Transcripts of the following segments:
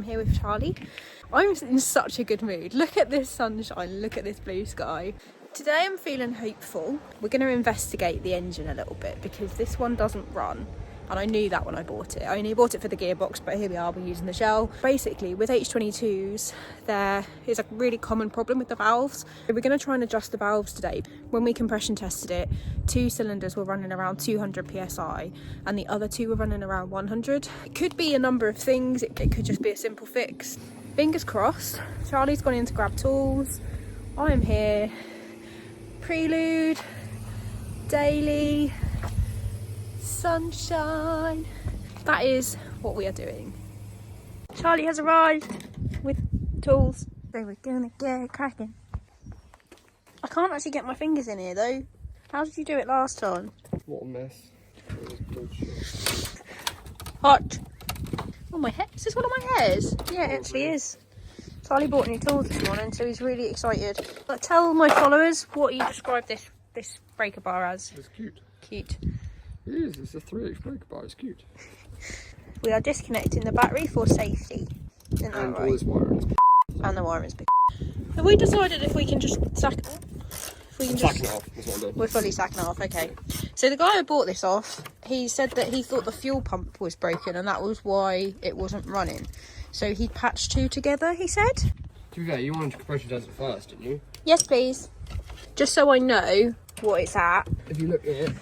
I'm here with Charlie. I'm in such a good mood. Look at this sunshine, look at this blue sky. Today I'm feeling hopeful. We're going to investigate the engine a little bit because this one doesn't run. And I knew that when I bought it. I only bought it for the gearbox, but here we are, we're using the shell. Basically, with H22s, there is a really common problem with the valves. We're going to try and adjust the valves today. When we compression tested it, 2 cylinders were running around 200 PSI, and the other 2 were running around 100. It could be a number of things. It could just be a simple fix. Fingers crossed. Charlie's gone in to grab tools. I am here. Prelude. Daily. Sunshine. That is what we are doing. Charlie has arrived with tools. So we're gonna get cracking. I can't actually get my fingers in here though. How did you do it last time? What a mess. It was bullshit. Hot. Oh, my hair. Is this one of my hairs? Yeah, it actually is. Charlie bought new tools this morning, so he's really excited. But tell my followers what you describe this breaker bar as. It's cute. Cute. It is. It's a 3H breaker bar. It's cute. We are disconnecting the battery for safety. Isn't that And right? all this wiring is And the wiring is big. Have we decided if we can just sack it off? sacking it off. That's what I'm doing. We're fully sacking it off, okay. So the guy who bought this off, he said that he thought the fuel pump was broken and that was why it wasn't running. So he patched 2 together, he said. To be fair, you wanted to compression test it first, didn't you? Yes, please. Just so I know what it's at. If you look at it,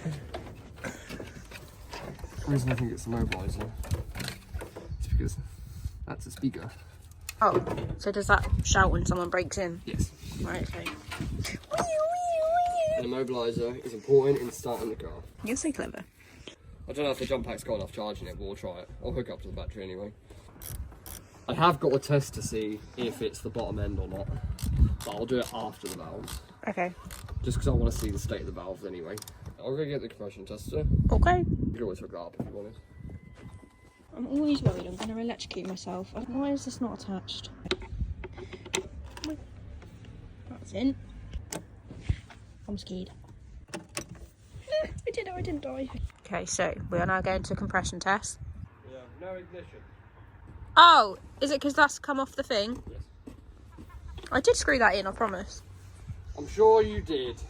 the reason I think it's a mobiliser is because that's a speaker. Oh, so does that shout when someone breaks in? Yes. Right, okay. And a mobiliser is important in starting the car. You're so clever. I don't know if the jump pack's got enough charge in it, but we'll try it. I'll hook up to the battery anyway. I have got a test to see if it's the bottom end or not, but I'll do it after the valves. Okay. Just because I want to see the state of the valves anyway. I'll go get the compression tester. Okay. You can always hook that up if you want it. I'm always worried I'm going to electrocute myself. Why is this not attached? That's in. I'm scared. I didn't die. Okay, so we are now going to compression test. Yeah, no ignition. Oh, is it because that's come off the thing? Yes. I did screw that in, I promise. I'm sure you did.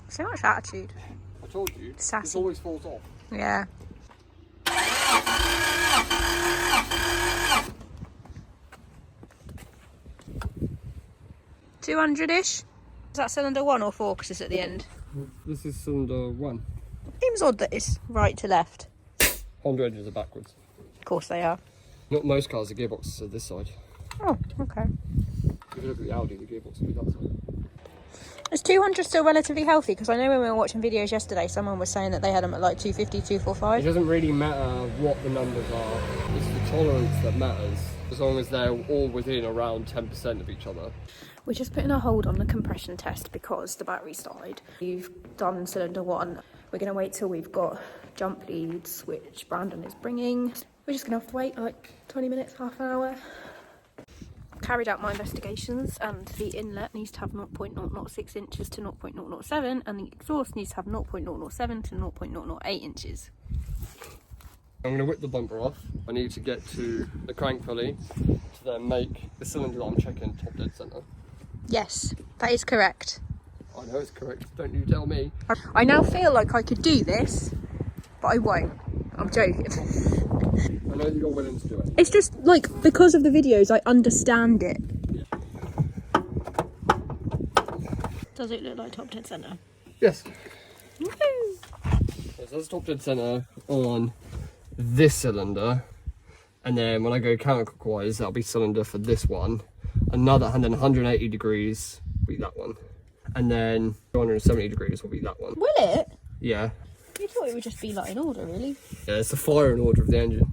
So much attitude. I told you. Sassy. This always falls off. Yeah. $200-ish. Is that cylinder 1 or 4 because it's at the end? This is cylinder 1. Seems odd that it's right to left. Honda engines are backwards. Of course they are. Not most cars, the gearbox are this side. Oh, okay. If you look at the Audi, the gearbox will be that side. Is 200 still relatively healthy? Because I know when we were watching videos yesterday, someone was saying that they had them at like 250, It 245. doesn't really matter what the numbers are. It's the tolerance that matters. As long as they're all within around 10% of each other. We're just putting a hold on the compression test because the battery's died. We've done cylinder 1. We're going to wait till we've got jump leads, which Brandon is bringing. We're just going to have to wait like 20 minutes, half an hour. Carried out my investigations, and the inlet needs to have 0.006 inches to 0.007, and the exhaust needs to have 0.007 to 0.008 inches. I'm going to whip the bumper off. I need to get to the crank pulley to then make the cylinder that I'm checking top dead centre. Yes, that is correct. I know it's correct, don't you tell me. I now feel like I could do this, but I won't. I'm joking. I know that you're willing to do it. It's just like, because of the videos, I understand it. Yeah. Does it look like top dead centre? Yes. Woohoo! So that's top dead centre on this cylinder, and then when I go counterclockwise, that'll be cylinder for this one. Another, and then 180 degrees will be that one. And then 270 degrees will be that one. Will it? Yeah. You thought it would just be like in order, really? Yeah, it's the firing order of the engine.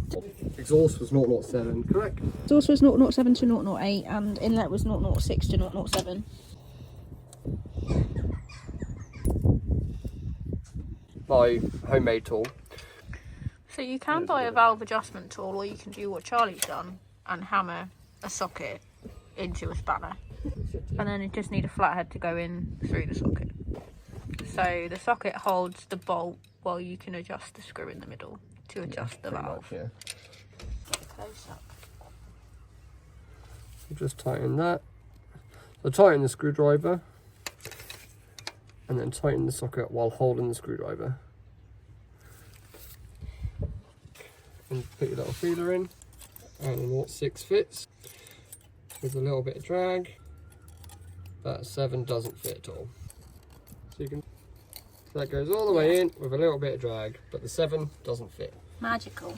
Exhaust was 007, correct? Exhaust was 007 to 008, and inlet was 006 to 007. My homemade tool. So you can buy a valve adjustment tool, or you can do what Charlie's done and hammer a socket into a spanner. And then you just need a flathead to go in through the socket. So the socket holds the bolt while you can adjust the screw in the middle to adjust the valve. Much, yeah. Close up. Just tighten that. So tighten the screwdriver and then tighten the socket while holding the screwdriver. And put your little feeler in, and a 0.6 fits with a little bit of drag, but a 7 doesn't fit at all. So you can, that goes all the way in with a little bit of drag, but the 7 doesn't fit. Magical.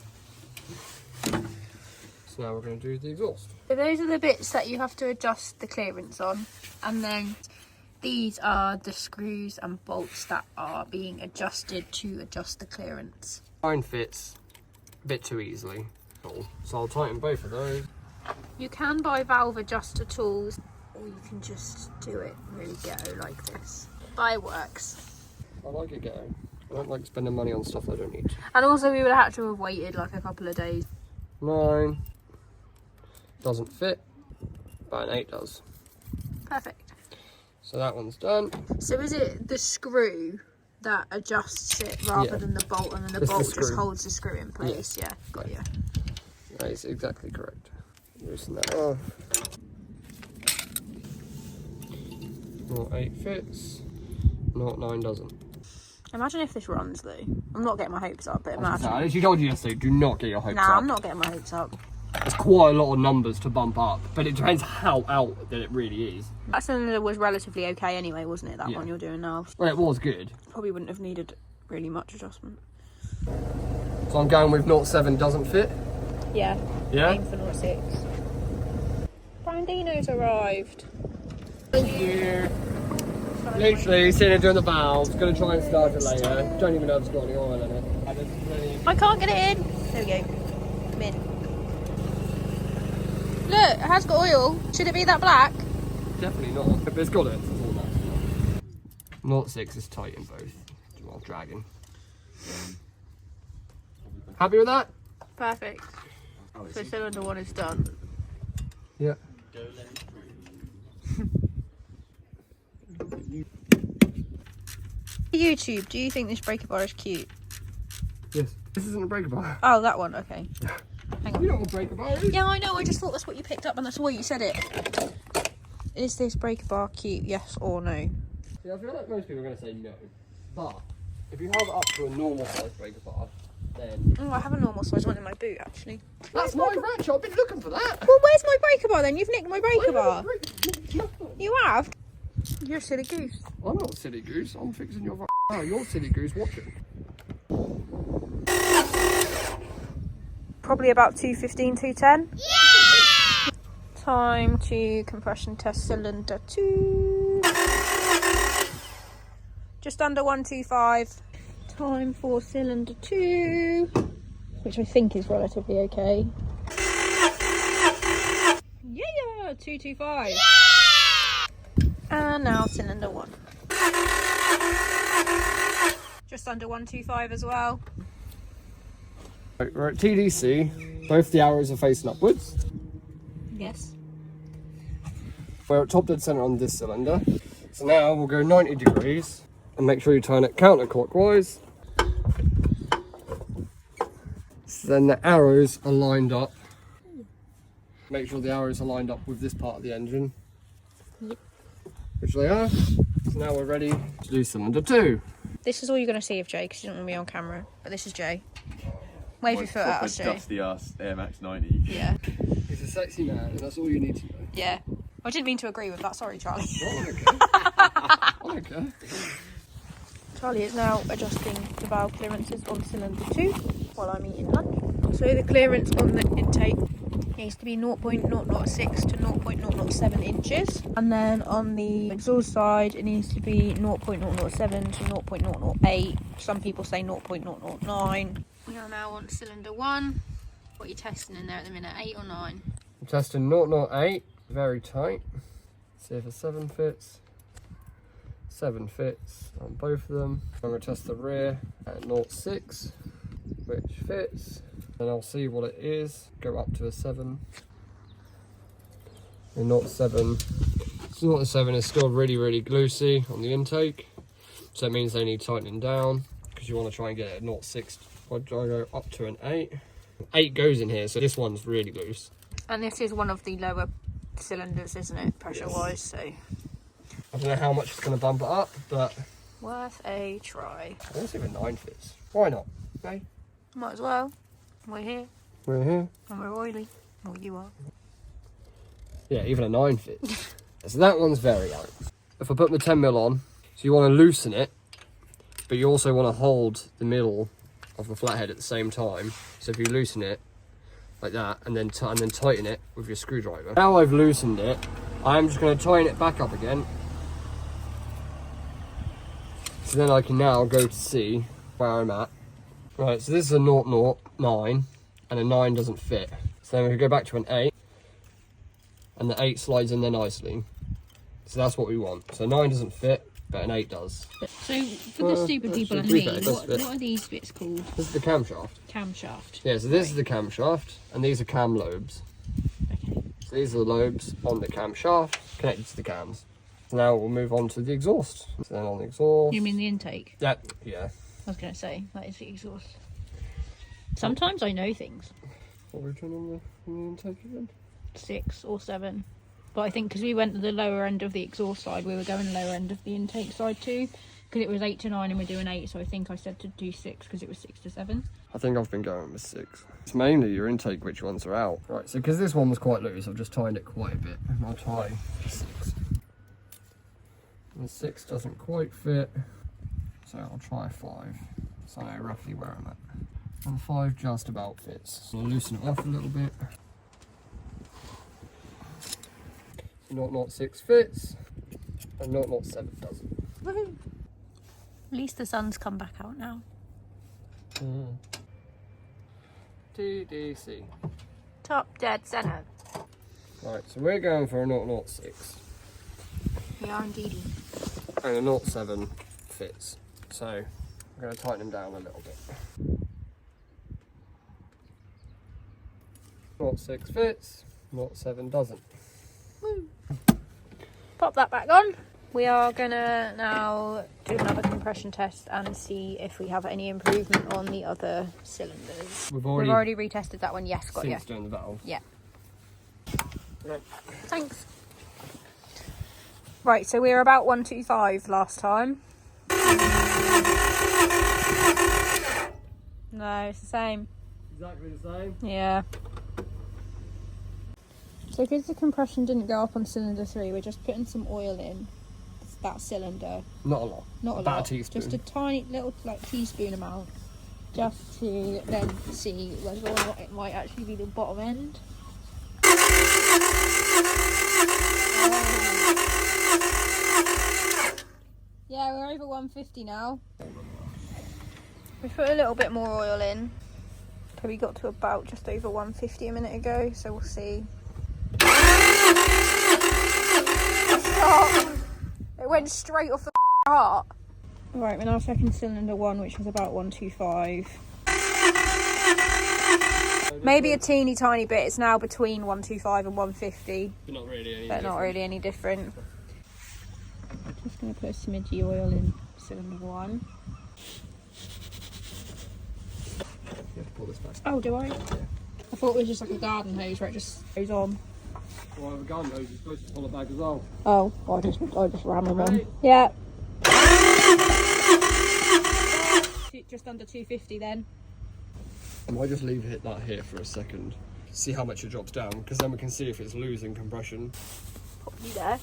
So now we're going to do the exhaust. So those are the bits that you have to adjust the clearance on, and then these are the screws and bolts that are being adjusted to adjust the clearance. Mine fits a bit too easily, so I'll tighten both of those. You can buy valve adjuster tools, or you can just do it really ghetto like this. But it works. I like it ghetto. I don't like spending money on stuff I don't need. And also we would have to have waited like a couple of days. 9 doesn't fit, but an 8 does. Perfect. So that one's done. So is it the screw that adjusts it rather than the bolt, and then the It's bolt the just screw. holds the screw in place? Yeah, got you. That is exactly correct. Loosen that off. 0.8 fits, 0.9 doesn't. Imagine if this runs though. I'm not getting my hopes up, but imagine. I literally told you yesterday, do not get your hopes up. Nah, I'm not getting my hopes up. It's quite a lot of numbers to bump up, but it depends how out that it really is. That cylinder was relatively okay anyway, wasn't it? That Yeah. one you're doing now. Well, it was good. Probably wouldn't have needed really much adjustment. So I'm going with 0.7 doesn't fit. Yeah. Yeah? Aim for 0.6. Brandino's arrived. Thank you. Literally sitting there doing the valves, gonna try and start it later. Don't even know if it's got any oil in it. I can't get it in. There we go. Come in. Look, it has got oil. Should it be that black? Definitely not, but it's got it. It's all that. 0.6 is tight in both while dragging. Happy with that? Perfect. So cylinder 1 is done. Yeah. YouTube, do you think this breaker bar is cute? Yes. This isn't a breaker bar. Oh, that one, okay. Hang on. You know what a breaker bar is? Yeah, I know, I just thought that's what you picked up and that's why you said it. Is this breaker bar cute, yes or no? Yeah, I feel like most people are going to say no. But if you hold it up to a normal size breaker bar, then... Oh, I have a normal size one in my boot, actually. That's my ratchet, I've been looking for that. Well, where's my breaker bar then? You've nicked my breaker bar. No. You have? You're a silly goose. I'm not a silly goose, I'm fixing your car. You're a silly goose watching. Probably about 215, 210. Yeah! Time to compression test cylinder 2. Just under 125. Time for cylinder 2, which I think is relatively okay. Yeah, 225. Yeah! And now cylinder 1. Just under 125 as well. We're at TDC, both the arrows are facing upwards. Yes. We're at top dead centre on this cylinder. So now we'll go 90 degrees and make sure you turn it counterclockwise. So then the arrows are lined up. Make sure the arrows are lined up with this part of the engine. Yep. Which they are. So now we're ready to do cylinder 2. This is all you're going to see of Jay because you don't want to be on camera. But this is Jay. Wave your foot at us, Jay. Dusty ass Air Max 90. Yeah. He's a sexy man, and that's all you need to know. Yeah. I didn't mean to agree with that. Sorry, Charlie. Okay. Charlie is now adjusting the valve clearances on cylinder 2 while I'm eating lunch. So the clearance on the intake needs to be 0.006 to 0.007 inches. And then on the exhaust side, it needs to be 0.007 to 0.008. Some people say 0.009. We are now on cylinder 1. What are you testing in there at the minute, 8 or 9? I'm testing 0.08, very tight. See if a 7 fits. 7 fits on both of them. I'm going to test the rear at 0.6, which fits. Then I'll see what it is. Go up to a 7. And 0.7. So 0.7 is still really, really gloosy on the intake. So it means they need tightening down because you want to try and get it at 0.6. I'll go up to an 8. 8 goes in here, so this one's really loose. And this is one of the lower cylinders, isn't it, pressure-wise? So I don't know how much it's going to bump it up, but worth a try. let's see if a 9 fits. Why not? Okay. Might as well. We're here. We're here. And we're oily. Well, you are. Yeah, even a 9 fits. So that one's very out. If I put my 10mm on, so you want to loosen it, but you also want to hold the middle of the flathead at the same time. So if you loosen it like that, and then tighten it with your screwdriver. Now I've loosened it, I'm just going to tighten it back up again. So then I can now go to see where I'm at. Right, so this is a 009, and a 9 doesn't fit. So then we go back to an 8, and the 8 slides in there nicely. So that's what we want. So 9 doesn't fit, but an 8 does. So for the stupid people and me, what are these bits called? This is the camshaft. Camshaft. Yeah, so this is the camshaft, and these are cam lobes. Okay. So these are the lobes on the camshaft, connected to the cams. So now we'll move on to the exhaust. So then on the exhaust. You mean the intake? Yeah. I was going to say, that is the exhaust. Sometimes I know things. What we're turning on the intake again? 6 or 7. But I think because we went to the lower end of the exhaust side, we were going lower end of the intake side too. Because it was 8 to 9 and we're doing 8, so I think I said to do 6 because it was 6 to 7. I think I've been going with 6. It's mainly your intake, which ones are out. Right, so because this one was quite loose, I've just tightened it quite a bit. I'll try 6. And 6 doesn't quite fit, so I'll try 5. So I know roughly where I'm at. And 5 just about fits. So I'll loosen it off a little bit. 0.06 fits, and 0.7 doesn't. Woohoo! At least the sun's come back out now. TDC. Top dead centre. Right, so we're going for a 0.06. We are indeed. And a 0.7 fits. So I'm going to tighten them down a little bit. 0.6 fits, 0.7 doesn't. Woo. Pop that back on. We are gonna now do another compression test and see if we have any improvement on the other cylinders. We've We've already retested that one. Yes, got since doing the valve. Yeah. Right. Thanks. Right, so we were about 125 last time. No, it's the same. Exactly the same. Yeah. So because the compression didn't go up on cylinder 3, we're just putting some oil in that cylinder. Not a lot. Not a About lot. a teaspoon. Just a tiny little teaspoon amount. Just to then see whether or not it might actually be the bottom end. Yeah, we're over 150 now. We put a little bit more oil in. Probably got to about just over 150 a minute ago, so we'll see. Stop! It went straight off the heart. Right, we're now checking cylinder 1, which was about 125. Maybe a teeny tiny bit. It's now between 125 and 150. But not really any But different. not really any different. Just going to put a smidgy oil in cylinder 1. You have to pull this back. Oh, do I? I thought it was just like a garden hose where it just goes on. Well, the garden hose is supposed to pull it back as well. Oh, I just ram them on. Yeah. Just under 250 then. I might just leave that here for a second. See how much it drops down, because then we can see if it's losing compression. Pop you there.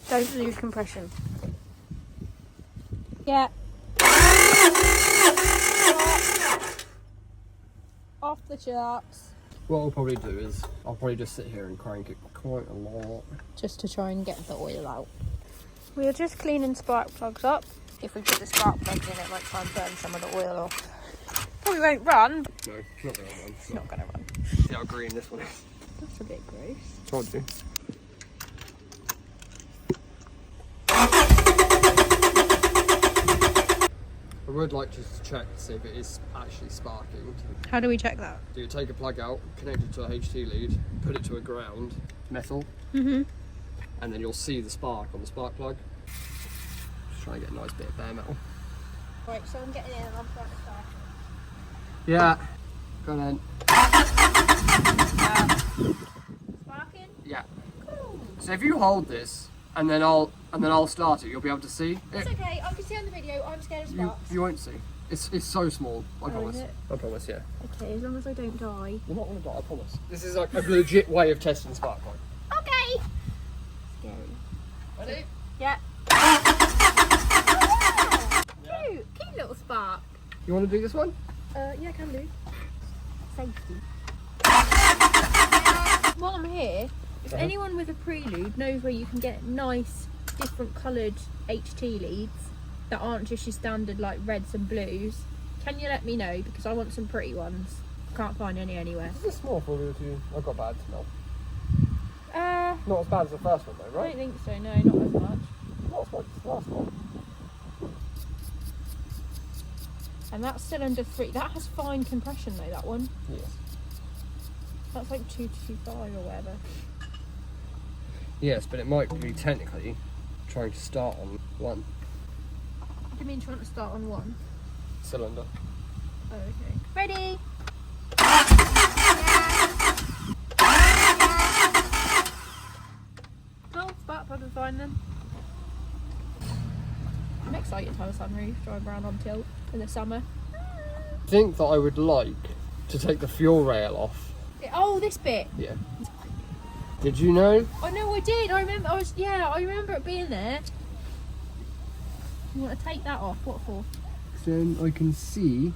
Don't lose compression. Yeah. Off the charts. What I'll probably do is, I'll probably just sit here and crank it quite a lot. Just to try and get the oil out. We are just cleaning spark plugs up. If we put the spark plugs in, it might try and burn some of the oil off. Probably won't run. No, it's not going to run. It's not going to run. See how green this one is. That's a bit gross. Told you. I would like to check to see if it is actually sparking. How do we check that? Do you take a plug out, connect it to a HT lead, put it to a ground metal, and then you'll see the spark on the spark plug. Just try and get a nice bit of bare metal. Right, so I'm getting in and I'm trying to start. Yeah, go on then. Sparking? Yeah. So if you hold this, and then I'll start it, you'll be able to see. It's okay, I can see on the video, I'm scared of You sparks. won't see. It's so small. I Oh, promise. is it? I promise. Yeah. Okay, as long as I don't die. You're not gonna die. I promise. This is like a legit way of testing spark plug. Okay! Ready? Yeah. Cute little spark. You want to do this one? Yeah, can do. Safety. While I'm here, if anyone with a Prelude knows where you can get nice, different coloured HT leads that aren't just your standard like reds and blues, can you let me know? Because I want some pretty ones. Can't find any anywhere. Is this small for you? I've got bad smell. Uh, Not as bad as the first one though, I right? don't think so, no, not as much. Not as much as the last one. And that's cylinder 3. That has fine compression though, that one. Yes. That's like 225 or whatever. Yes, but it might be technically trying to start on one What do you mean trying to start on 1? cylinder. Oh, okay. Ready? Oh, spark plug is fine then. I'm excited to have a sunroof, drive around on tilt in the summer. I think that I would like to take the fuel rail off. Oh, this bit. Yeah. Did you know? Oh no, I did. I remember. I remember it being there. You want to take that off? What for? Then I can see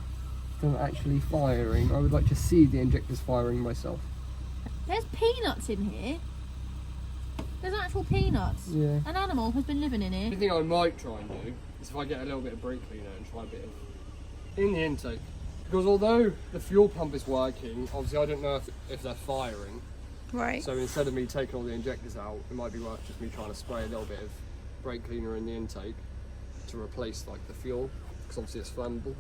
them actually firing. I would like to see the injectors firing myself. There's peanuts in here. There's actual peanuts. Yeah. An animal has been living in The here. thing I might try and do is if I get a little bit of brake cleaner and try a bit of in the intake. Because although the fuel pump is working, obviously I don't know if they're firing. Right. So instead of me taking all the injectors out, it might be worth just me trying to spray a little bit of brake cleaner in the intake to replace like the fuel, because obviously it's flammable.